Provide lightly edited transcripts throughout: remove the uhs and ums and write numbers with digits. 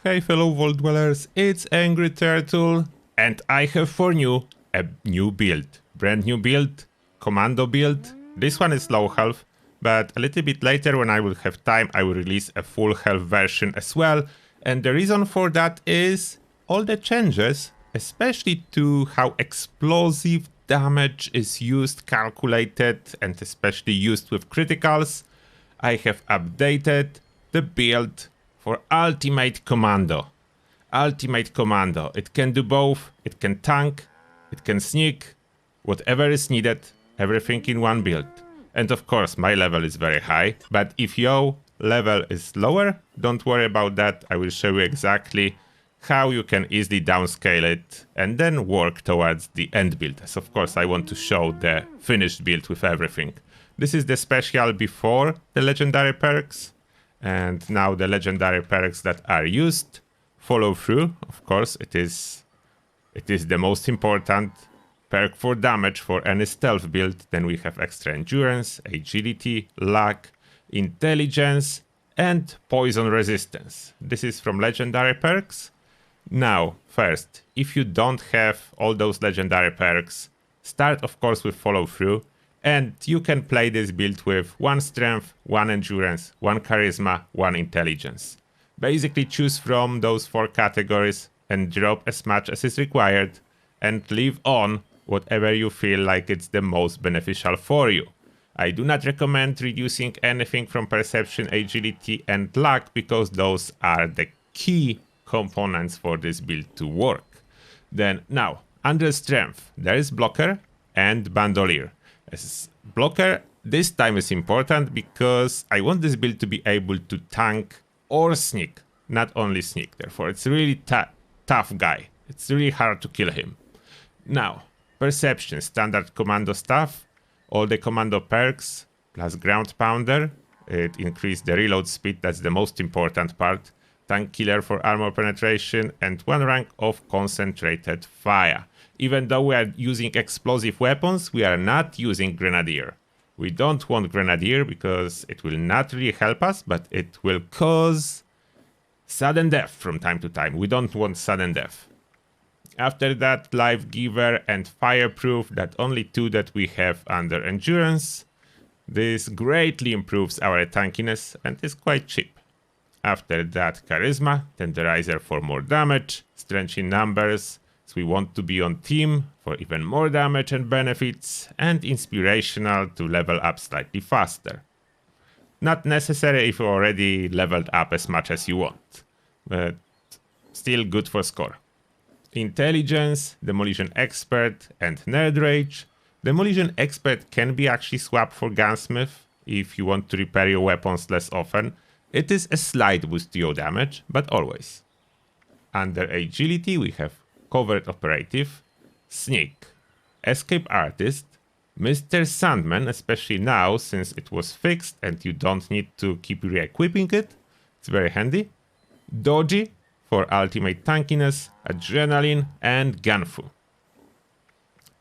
Hey fellow Vault Dwellers, it's Angry Turtle, and I have for you a new build. Brand new build, Commando build. This one is low health, but a little bit later when I will have time I will release a full health version as well. And the reason for that is all the changes, especially to how explosive damage is used, calculated, and especially used with criticals. I have updated the build for Ultimate Commando. Ultimate Commando. It can do both. It can tank, it can sneak, whatever is needed, everything in one build. And of course, my level is very high, but if your level is lower, don't worry about that. I will show you exactly how you can easily downscale it and then work towards the end build. As of course, I want to show the finished build with everything. This is the special before the legendary perks. And now the legendary perks that are used follow through. Of course, it is the most important perk for damage for any stealth build. Then we have extra endurance, agility, luck, intelligence, and poison resistance. This is from legendary perks. Now, first, if you don't have all those legendary perks, start of course with follow through. And you can play this build with 1 strength, 1 endurance, 1 charisma, 1 intelligence. Basically choose from those 4 categories and drop as much as is required and leave on whatever you feel like it's the most beneficial for you. I do not recommend reducing anything from perception, agility and luck because those are the key components for this build to work. Then now, under strength, there is blocker and bandolier. As blocker, this time is important because I want this build to be able to tank or sneak, not only sneak. Therefore, it's a really tough guy. It's really hard to kill him. Now, perception, standard commando stuff, all the commando perks, plus ground pounder. It increased the reload speed, that's the most important part. Tank killer for armor penetration, and 1 rank of concentrated fire. Even though we are using explosive weapons, we are not using grenadier. We don't want grenadier because it will not really help us, but it will cause sudden death from time to time. We don't want sudden death. After that, life giver and fireproof, that only 2 that we have under endurance. This greatly improves our tankiness and is quite cheap. After that, charisma, tenderizer for more damage, strength in numbers. So we want to be on team for even more damage and benefits, and inspirational to level up slightly faster. Not necessary if you already leveled up as much as you want, but still good for score. Intelligence, demolition expert, and nerd rage. Demolition expert can be actually swapped for gunsmith if you want to repair your weapons less often. It is a slight boost to your damage, but always. Under agility we have covert operative, sneak, escape artist, Mr. Sandman, especially now since it was fixed and you don't need to keep re-equipping it. It's very handy. Dodgy for ultimate tankiness, adrenaline, and gunfu.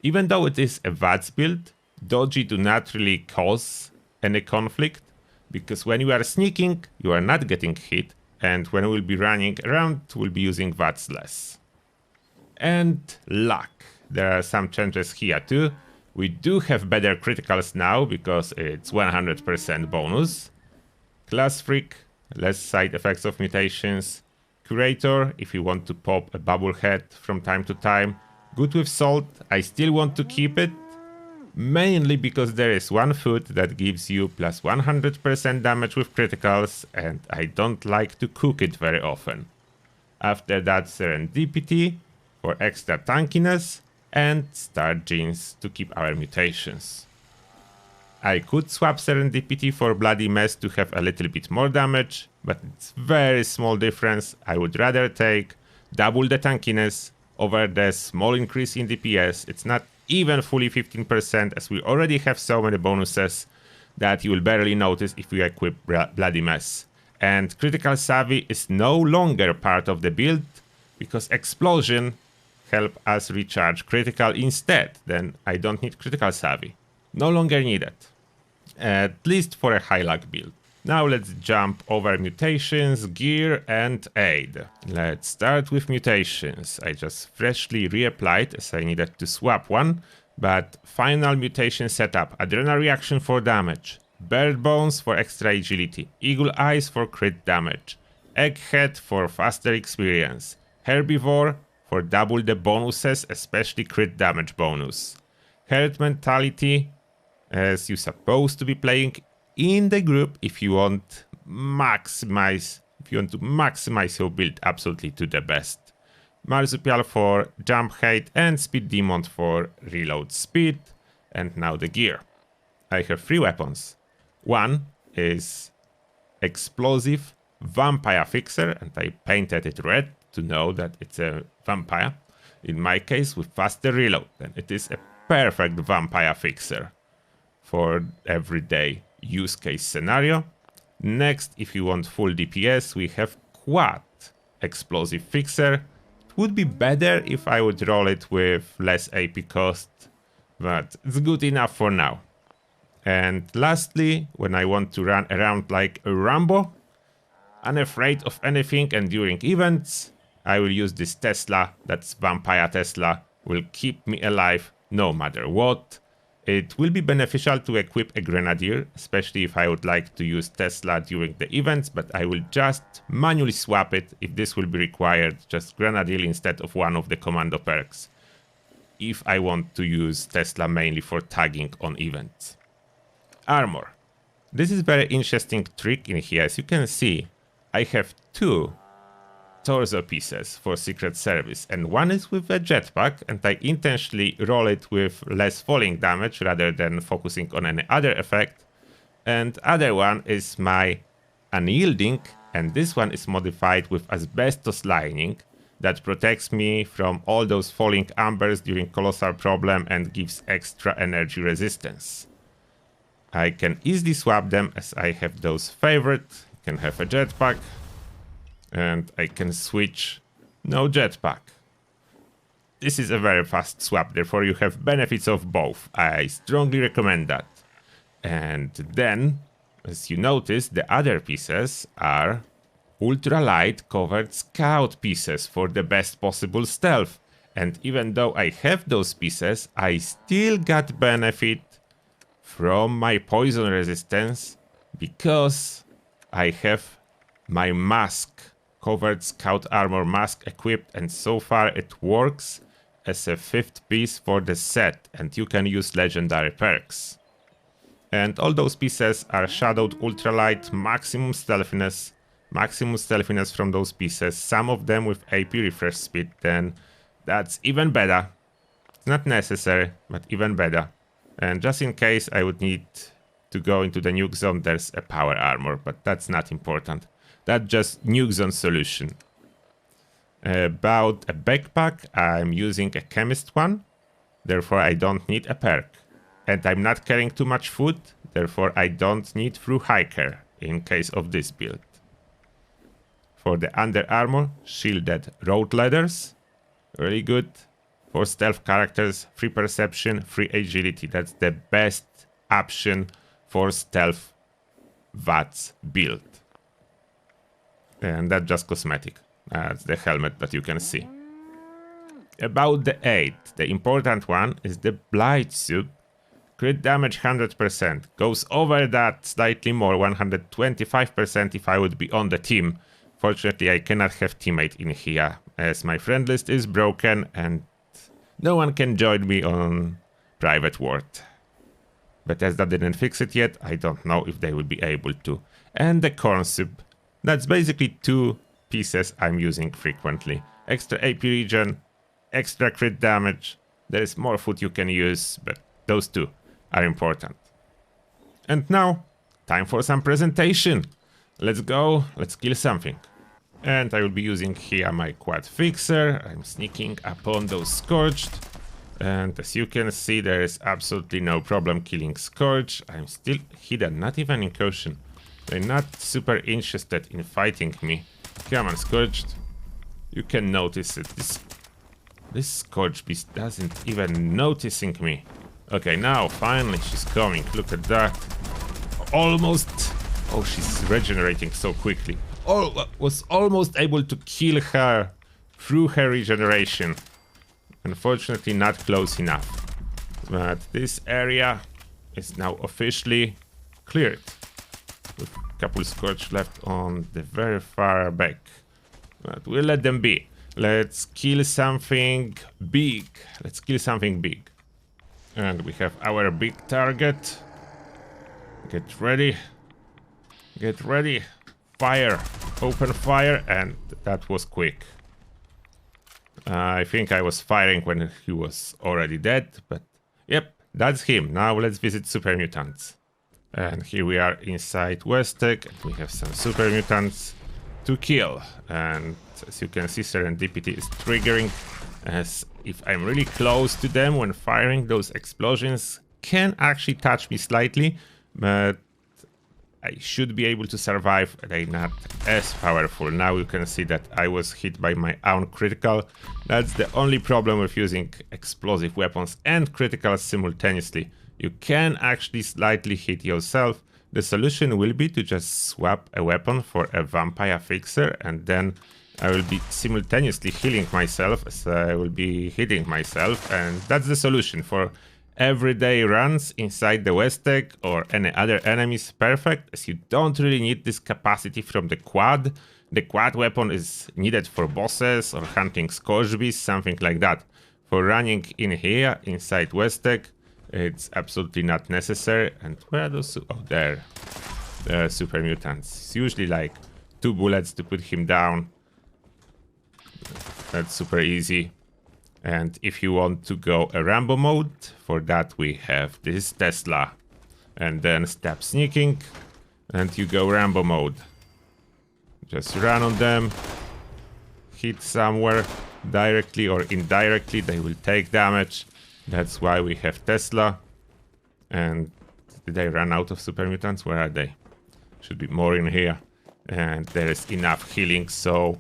Even though it is a VATS build, dodgy do not really cause any conflict, because when you are sneaking, you are not getting hit, and when we will be running around, we'll be using VATS less. And luck. There are some changes here too. We do have better criticals now because it's 100% bonus. Class freak, less side effects of mutations. Curator, if you want to pop a bubble head from time to time. Good with salt, I still want to keep it. Mainly because there is 1 food that gives you plus 100% damage with criticals, and I don't like to cook it very often. After that, serendipity for extra tankiness, and star genes to keep our mutations. I could swap serendipity for bloody mess to have a little bit more damage, but it's very small difference. I would rather take double the tankiness over the small increase in DPS. It's not even fully 15% as we already have so many bonuses that you will barely notice if you equip bloody mess. And critical savvy is no longer part of the build because explosion help us recharge critical instead. Then I don't need critical savvy. No longer needed. At least for a high luck build. Now let's jump over mutations, gear and aid. Let's start with mutations. I just freshly reapplied as I needed to swap one, but final mutation setup. Adrenal reaction for damage, bird bones for extra agility, eagle eyes for crit damage, egghead for faster experience, herbivore for double the bonuses, especially crit damage bonus, herd mentality as you're supposed to be playing in the group if you want to maximize your build absolutely to the best. Marsupial for jump height and speed demon for reload speed. And now the gear. I have 3 weapons. One is explosive vampire fixer, and I painted it red to know that it's a vampire. In my case, with faster reload, and it is a perfect vampire fixer for everyday use case scenario. Next, if you want full DPS, we have quad explosive fixer. It would be better if I would roll it with less AP cost, but it's good enough for now. And lastly, when I want to run around like a Rambo, unafraid of anything, and during events, I will use this Tesla. That's Vampire Tesla, will keep me alive no matter what. It will be beneficial to equip a Grenadier, especially if I would like to use Tesla during the events, but I will just manually swap it if this will be required, just Grenadier instead of one of the Commando perks, if I want to use Tesla mainly for tagging on events. Armor. This is very interesting trick in here. As you can see, I have 2 torso pieces for Secret Service, and one is with a jetpack, and I intentionally roll it with less falling damage rather than focusing on any other effect. And other one is my unyielding, and this one is modified with asbestos lining that protects me from all those falling ambers during colossal problem and gives extra energy resistance. I can easily swap them as I have those favorite. I can have a jetpack, and I can switch no jetpack. This is a very fast swap, therefore you have benefits of both. I strongly recommend that. And then, as you notice, the other pieces are ultralight covered scout pieces for the best possible stealth. And even though I have those pieces, I still got benefit from my poison resistance because I have my mask, covered scout armor mask equipped, and so far it works as a 5th piece for the set, and you can use legendary perks. And all those pieces are shadowed ultralight, maximum stealthiness from those pieces, some of them with AP refresh speed, then that's even better. It's not necessary, but even better. And just in case I would need to go into the nuke zone, there's a power armor, but that's not important. That's just nuke zone solution. About a backpack, I'm using a chemist one, therefore I don't need a perk. And I'm not carrying too much food, therefore I don't need through hiker in case of this build. For the under armor, shielded road ladders, really good. For stealth characters, free perception, free agility. That's the best option for stealth VATS build. And that's just cosmetic. That's the helmet that you can see. About the aid, the important one is the Blight Soup. Crit damage 100%. Goes over that slightly more, 125% if I would be on the team. Fortunately, I cannot have teammate in here, as my friend list is broken and no one can join me on private world. Bethesda didn't fix it yet, I don't know if they will be able to. And the corn soup. That's basically 2 pieces I'm using frequently. Extra AP regen, extra crit damage. There is more food you can use, but those 2 are important. And now, time for some presentation. Let's go, let's kill something. And I will be using here my quad fixer. I'm sneaking upon those scorched. And as you can see, there is absolutely no problem killing Scourge. I'm still hidden, not even in caution. They're not super interested in fighting me. Come on, Scourged. You can notice it. This Scourge beast doesn't even noticing me. Okay, now finally she's coming. Look at that. Almost Oh, she's regenerating so quickly. Oh, was almost able to kill her through her regeneration. Unfortunately, not close enough. But this area is now officially cleared. With a couple scorch left on the very far back. But we'll let them be. Let's kill something big. Let's kill something big. And we have our big target. Get ready. Get ready. Fire. Open fire. And that was quick. I think I was firing when he was already dead. But yep, that's him. Now let's visit super mutants. And here we are inside Westek. And we have some super mutants to kill. And as you can see, serendipity is triggering, as if I'm really close to them when firing, those explosions can actually touch me slightly, but I should be able to survive. They're not as powerful. Now you can see that I was hit by my own critical. That's the only problem with using explosive weapons and criticals simultaneously. You can actually slightly hit yourself. The solution will be to just swap a weapon for a vampire fixer, and then I will be simultaneously healing myself as I will be hitting myself, and that's the solution for everyday runs inside the Westek or any other enemies. Perfect, as you don't really need this capacity from the quad. The quad weapon is needed for bosses or hunting scorchbees, something like that. For running in here inside Westek, it's absolutely not necessary. And where are those? Oh, there. There are super mutants. It's usually like 2 bullets to put him down. That's super easy. And if you want to go a Rambo mode, for that we have this Tesla. And then stop sneaking, and you go Rambo mode. Just run on them, hit somewhere directly or indirectly, they will take damage. That's why we have Tesla. And did they run out of super mutants? Where are they? Should be more in here. And there is enough healing, so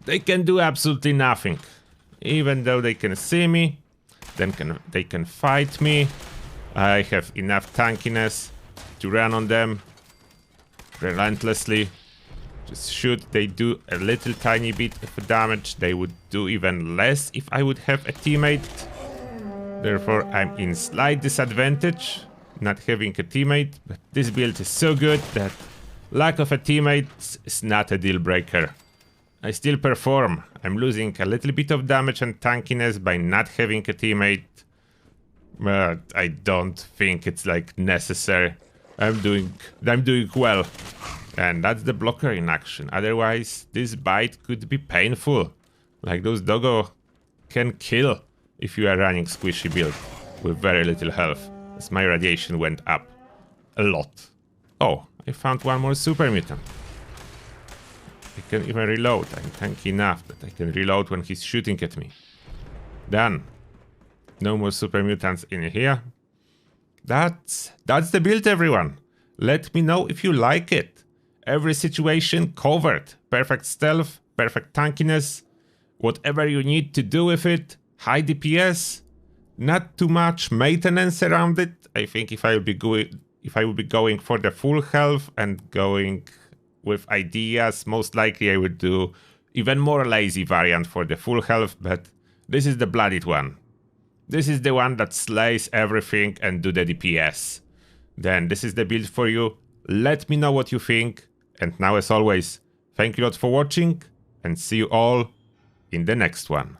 they can do absolutely nothing. Even though they can see me, then they can fight me. I have enough tankiness to run on them relentlessly. Just shoot. They do a little tiny bit of damage. They would do even less if I would have a teammate. Therefore, I'm in slight disadvantage not having a teammate. But this build is so good that lack of a teammate is not a deal breaker. I still perform. I'm losing a little bit of damage and tankiness by not having a teammate. But I don't think it's like necessary. I'm doing well. And that's the blocker in action. Otherwise, this bite could be painful. Like those doggo can kill if you are running squishy build with very little health. As my radiation went up a lot. Oh, I found one more super mutant. I can even reload. I'm tanky enough that I can reload when he's shooting at me. Done. No more super mutants in here. That's the build, everyone. Let me know if you like it. Every situation covered. Perfect stealth, perfect tankiness. Whatever you need to do with it. High DPS. Not too much maintenance around it. I think if I would be going for the full health and going with ideas, most likely I would do even more lazy variant for the full health, but this is the bloodied one. This is the one that slays everything and do the DPS. Then this is the build for you. Let me know what you think. And now, as always, thank you a lot for watching, and see you all in the next one.